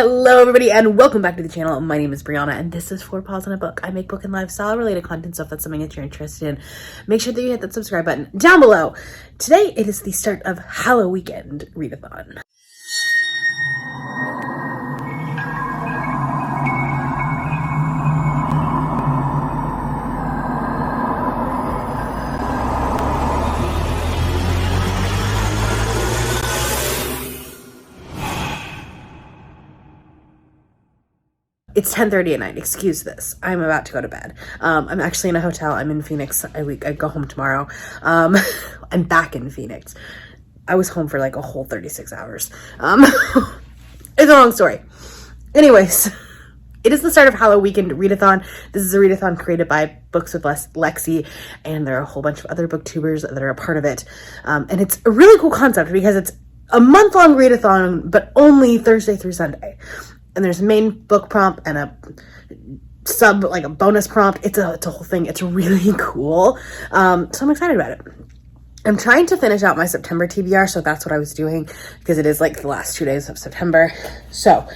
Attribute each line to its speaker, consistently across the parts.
Speaker 1: Hello everybody and welcome back to the channel. My name is Brianna and this is 4 Paws on a Book. I make book and lifestyle related content, so if that's something that you're interested in, make sure that you hit that subscribe button down below. Today it is the start of Halloweekend readathon. It's 10:30 at night. Excuse this. I'm about to go to bed. I'm actually in a hotel. I'm in Phoenix. I go home tomorrow. I'm back in Phoenix. I was home for like a whole 36 hours. It's a long story. Anyways, it is the start of Halloweekend readathon. This is a readathon created by Books with Lexi, and there are a whole bunch of other booktubers that are a part of it. And it's a really cool concept because it's a month-long readathon, but only Thursday through Sunday. And there's a main book prompt and a a bonus prompt. It's a whole thing. It's really cool. So I'm excited about it. I'm trying to finish out my September TBR, so that's what I was doing because it is like the last 2 days of September. So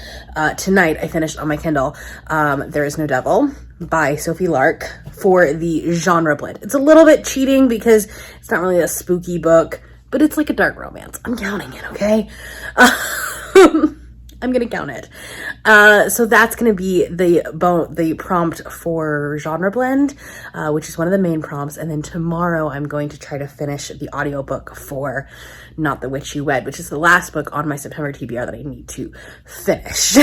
Speaker 1: tonight I finished on my Kindle There Is No Devil by Sophie Lark for the genre blend. It's a little bit cheating because it's not really a spooky book, but it's like a dark romance. I'm counting it, okay? I'm gonna count it. So that's gonna be the prompt for genre blend, which is one of the main prompts. And then tomorrow I'm going to try to finish the audiobook for Not the Witch You Wed, which is the last book on my September TBR that I need to finish.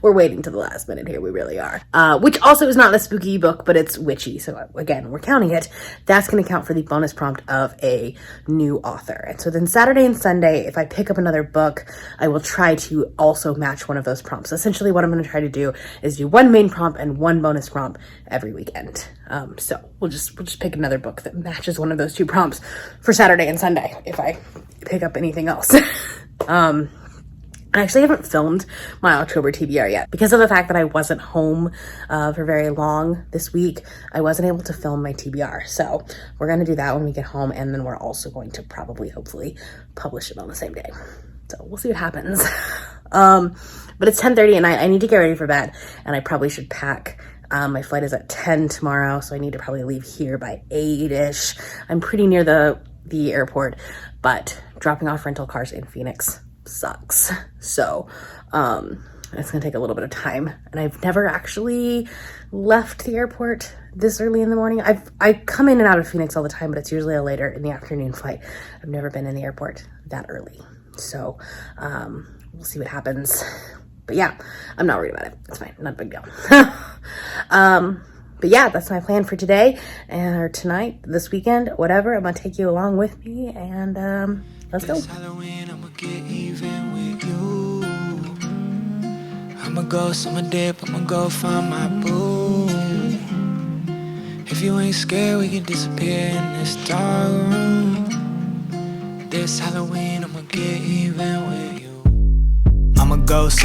Speaker 1: We're waiting to the last minute here. We really are. Which also is not a spooky book, but it's witchy. So again, we're counting it. That's going to count for the bonus prompt of a new author. And so then Saturday and Sunday, if I pick up another book, I will try to also match one of those prompts. Essentially what I'm going to try to do is do one main prompt and one bonus prompt every weekend. So we'll just pick another book that matches one of those two prompts for Saturday and Sunday if I pick up anything else. I actually haven't filmed my October TBR yet because of the fact that I wasn't home for very long this week. I wasn't able to film my TBR. So we're going to do that when we get home. And then we're also going to hopefully publish it on the same day. So we'll see what happens. But it's 10:30 at night. I need to get ready for bed and I probably should pack. My flight is at 10 tomorrow. So I need to probably leave here by 8-ish. I'm pretty near the airport, but dropping off rental cars in Phoenix sucks. So it's gonna take a little bit of time, and I've never actually left the airport this early in the morning. I come in and out of Phoenix all the time, but it's usually a later in the afternoon flight. I've never been in the airport that early, so we'll see what happens. But yeah, I'm not worried about it. It's fine, not a big deal. But yeah, that's my plan for today or tonight, this weekend, whatever. I'm gonna take you along with me, and let's go.
Speaker 2: Halloween, I'ma get even with you. I'ma go, I'ma dip, I'ma go find my boo. If you ain't scared, we can disappear in this dark room. This Halloween, I'ma get even with you. I'm a ghost,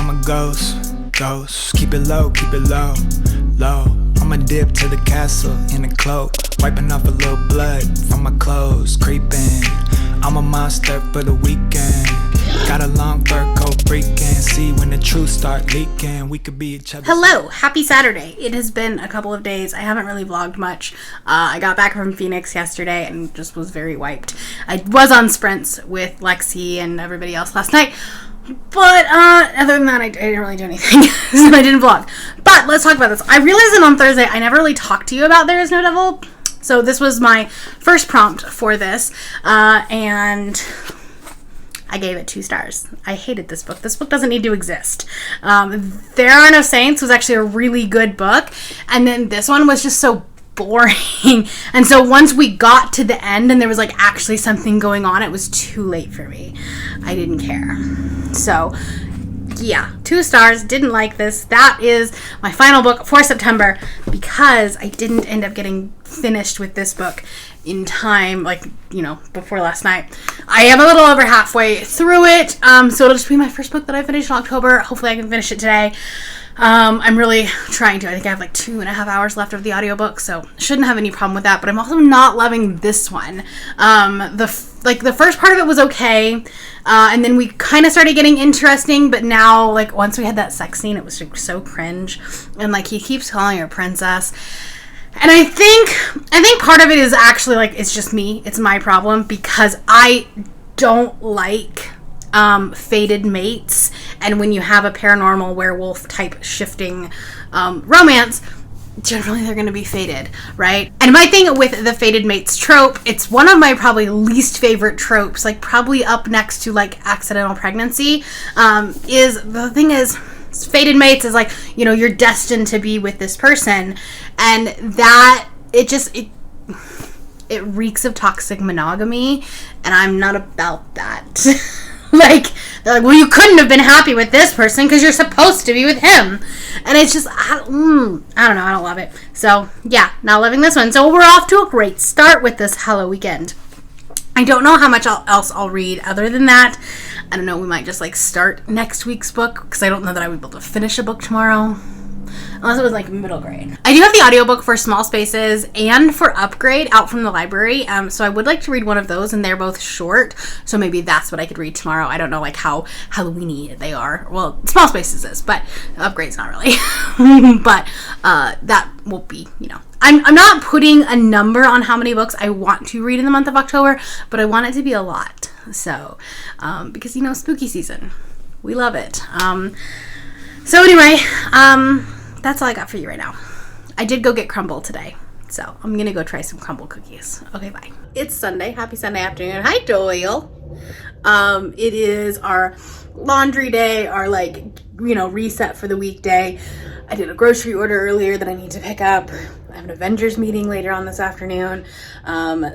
Speaker 2: ghost. Keep it low, low. I'ma dip to the castle in a cloak, wiping off a little blood from my clothes, creeping. I'm a monster for the weekend. Got a long fur coat freaking. See when the truth start leaking, we could be each other.
Speaker 3: Hello, happy Saturday. It has been a couple of days. I haven't really vlogged much. I got back from Phoenix yesterday and just was very wiped. I was on sprints with Lexi and everybody else last night. But other than that, I didn't really do anything. So I didn't vlog. But let's talk about this. I realized that on Thursday, I never really talked to you about There Is No Devil. So this was my first prompt for this, and I gave it 2 stars. I hated this book. This book doesn't need to exist. There Are No Saints was actually a really good book, and then this one was just so boring. And so once we got to the end and there was like actually something going on, it was too late for me. I didn't care. So yeah, 2 stars. Didn't like this. That is my final book for September because I didn't end up getting finished with this book in time, before last night. I am a little over halfway through it, so it'll just be my first book that I finished in October. Hopefully I can finish it today. I'm really trying to. I think I have like 2.5 hours left of the audiobook, so shouldn't have any problem with that, but I'm also not loving this one. The like the first part of it was okay, and then we kind of started getting interesting, but now like once we had that sex scene, it was like, so cringe, and like he keeps calling her princess, and I think part of it is actually like it's just me, it's my problem, because I don't like fated mates, and when you have a paranormal werewolf type shifting romance, generally they're going to be fated, right? And my thing with the fated mates trope, it's one of my probably least favorite tropes, like probably up next to like accidental pregnancy, is the thing is fated mates is like, you know, you're destined to be with this person, and that it reeks of toxic monogamy, and I'm not about that. Like, they're like, well, you couldn't have been happy with this person because you're supposed to be with him. And it's just, I don't know, I don't love it. So, yeah, not loving this one. So, we're off to a great start with this Halloweekend. I don't know how much else I'll read other than that. I don't know, we might just, like, start next week's book because I don't know that I would be able to finish a book tomorrow. Unless it was like middle grade. I do have the audiobook for Small Spaces and for Upgrade out from the library. So I would like to read one of those, and they're both short. So maybe that's what I could read tomorrow. I don't know like how Halloween-y they are. Well, Small Spaces is, but Upgrade's not really. But that will be, you know. I'm not putting a number on how many books I want to read in the month of October, but I want it to be a lot. So, because, you know, spooky season. We love it. So anyway, that's all I got for you right now. I did go get crumble today, so I'm gonna go try some crumble cookies. Okay, bye. It's Sunday. Happy Sunday afternoon. Hi, Doyle. It is our laundry day, our like, you know, reset for the weekday. I did a grocery order earlier that I need to pick up. I have an Avengers meeting later on this afternoon.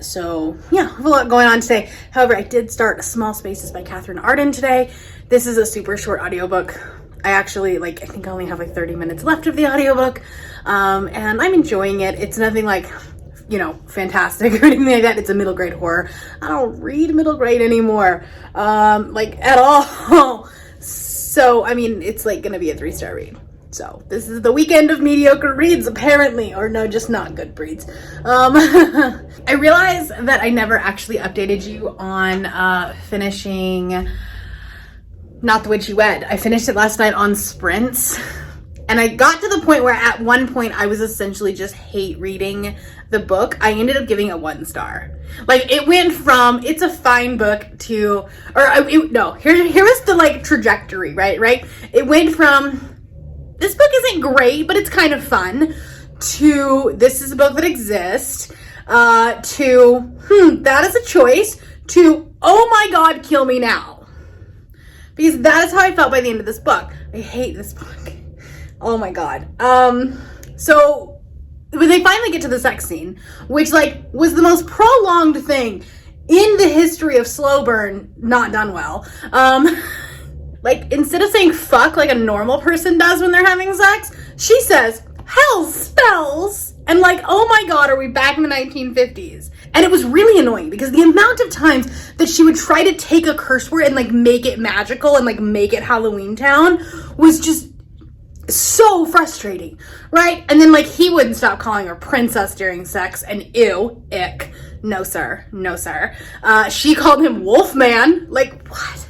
Speaker 3: So yeah, I have a lot going on today. However, I did start Small Spaces by Catherine Arden today. This is a super short audiobook. I actually, like, I think I only have like 30 minutes left of the audiobook, and I'm enjoying it. It's nothing like, you know, fantastic or anything like that. It's a middle grade horror. I don't read middle grade anymore, like, at all. So, I mean, it's like gonna be a 3-star read. So, this is the weekend of mediocre reads, apparently, or no, just not good reads. I realized that I never actually updated you on finishing Not the Witchy Wed. I finished it last night on sprints, and I got to the point where at one point I was essentially just hate reading the book. I ended up giving it 1 star. Like, it went from it's a fine book to, here was the like trajectory, right? It went from this book isn't great, but it's kind of fun, to this is a book that exists, to that is a choice, to oh my god, kill me now. Because that is how I felt by the end of this book. I hate this book. Oh my god. So when they finally get to the sex scene, which like was the most prolonged thing in the history of slow burn, not done well. Like, instead of saying fuck like a normal person does when they're having sex, she says hell spells. And like, oh my god, are we back in the 1950s? And it was really annoying because the amount of times that she would try to take a curse word and like make it magical and like make it Halloween Town was just so frustrating, right? And then like he wouldn't stop calling her princess during sex, and ew, ick, no sir, no sir. She called him Wolfman, like what?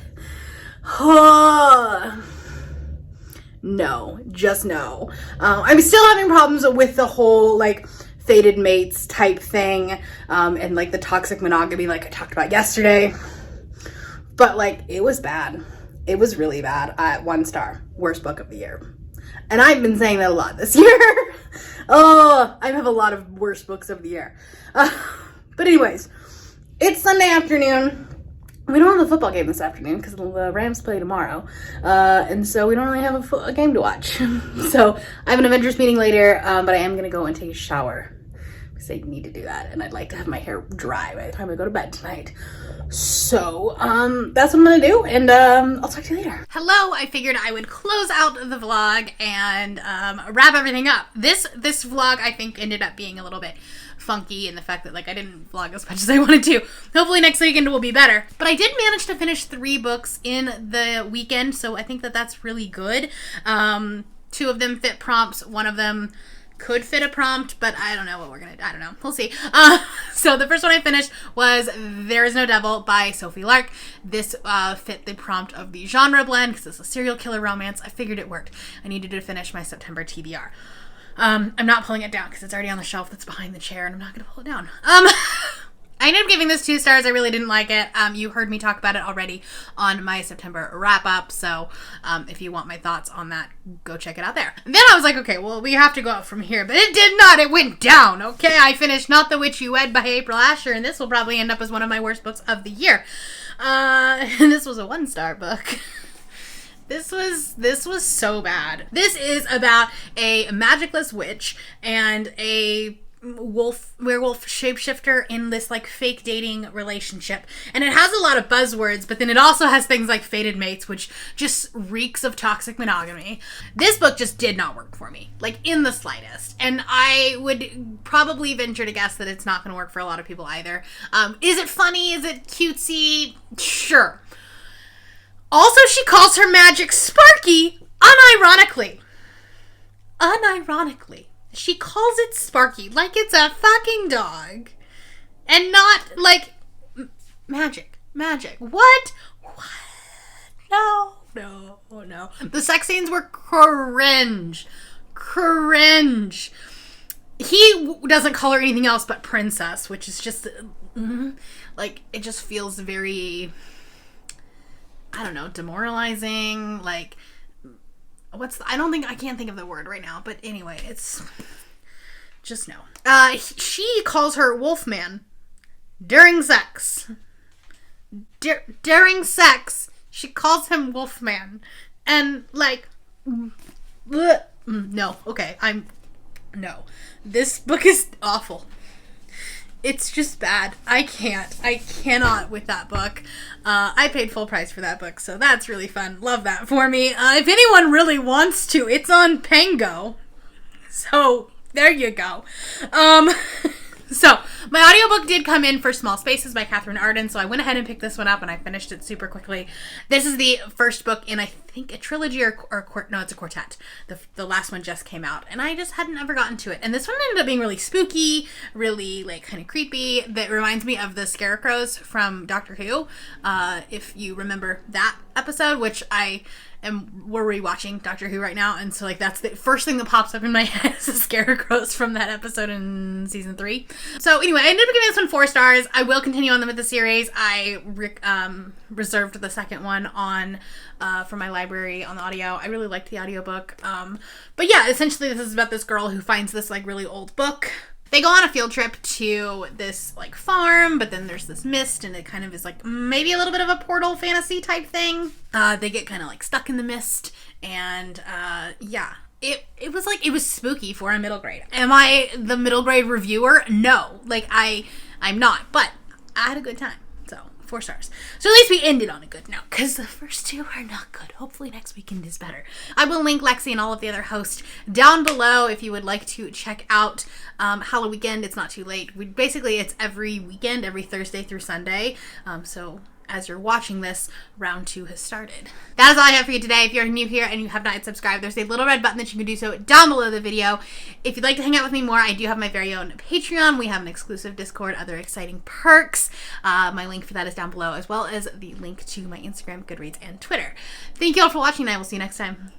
Speaker 3: No, just no. I'm still having problems with the whole like fated mates type thing, and like the toxic monogamy like I talked about yesterday. But like, it was bad. It was really bad. 1 star. Worst book of the year. And I've been saying that a lot this year. Oh, I have a lot of worst books of the year. But anyways, it's Sunday afternoon. We don't have a football game this afternoon because the Rams play tomorrow. And so we don't really have a game to watch. So I have an Avengers meeting later, but I am going to go and take a shower because I need to do that. And I'd like to have my hair dry by the time I go to bed tonight. So that's what I'm going to do. And I'll talk to you later. Hello. I figured I would close out the vlog and wrap everything up. This vlog, I think, ended up being a little bit funky in the fact that like I didn't vlog as much as I wanted to. Hopefully next weekend will be better. But I did manage to finish 3 books in the weekend, so I think that that's really good. 2 of them fit prompts, 1 of them could fit a prompt, but I don't know what I don't know. We'll see. So the first one I finished was There Is No Devil by Sophie Lark. This fit the prompt of the genre blend because it's a serial killer romance. I figured it worked. I needed to finish my September TBR. I'm not pulling it down because it's already on the shelf that's behind the chair and I'm not going to pull it down. I ended up giving this 2 stars. I really didn't like it. You heard me talk about it already on my September wrap-up, so if you want my thoughts on that, go check it out there. And then I was like, okay, well, we have to go up from here, but it did not. It went down, okay? I finished Not the Witch You Wed by April Asher, and this will probably end up as one of my worst books of the year. And this was a 1-star book. This was so bad. This is about a magicless witch and a werewolf shapeshifter in this like fake dating relationship, and it has a lot of buzzwords, but then it also has things like fated mates, which just reeks of toxic monogamy. This book just did not work for me, like in the slightest, and I would probably venture to guess that it's not going to work for a lot of people either. Is it funny? Is it cutesy? Sure. Also, she calls her magic Sparky unironically. She calls it Sparky like it's a fucking dog. And not like magic. What? No. The sex scenes were cringe. He doesn't call her anything else but princess, which is just like, it just feels very, I don't know, demoralizing. Like, I can't think of the word right now, but anyway, it's just no. She calls her Wolfman during sex. During sex, she calls him Wolfman. And like, no, okay, no. This book is awful. It's just bad. I cannot with that book. I paid full price for that book, so that's really fun. Love that for me. If anyone really wants to, it's on Pango. So, there you go. So, my audiobook did come in for Small Spaces by Catherine Arden, so I went ahead and picked this one up, and I finished it super quickly. This is the first book in, I think, a trilogy no, it's a quartet. The last one just came out, and I just hadn't ever gotten to it. And this one ended up being really spooky, really, like, kind of creepy. That reminds me of the scarecrows from Doctor Who, if you remember that episode, which we're rewatching Doctor Who right now, and so like that's the first thing that pops up in my head is the scarecrows from that episode in season 3. So anyway, I ended up giving this one 4 stars. I will continue on with the series. I reserved the second one on for my library on the audio. I really liked the audiobook. But yeah, essentially this is about this girl who finds this like really old book. They go on a field trip to this, like, farm, but then there's this mist, and it kind of is, like, maybe a little bit of a Portal fantasy type thing. They get kind of, like, stuck in the mist, and, yeah. It was, like, it was spooky for a middle grade. Am I the middle grade reviewer? No. Like, I'm not, but I had a good time. So, 4 stars. So at least we ended on a good note, because the first 2 are not good. Hopefully next weekend is better. I will link Lexi and all of the other hosts down below if you would like to check out Halloweekend. It's not too late. It's every weekend, every Thursday through Sunday. So as you're watching this, round 2 has started. That is all I have for you today. If you're new here and you have not yet subscribed, there's a little red button that you can do so down below the video. If you'd like to hang out with me more, I do have my very own Patreon. We have an exclusive Discord, other exciting perks. My link for that is down below, as well as the link to my Instagram, Goodreads, and Twitter. Thank you all for watching, and I will see you next time.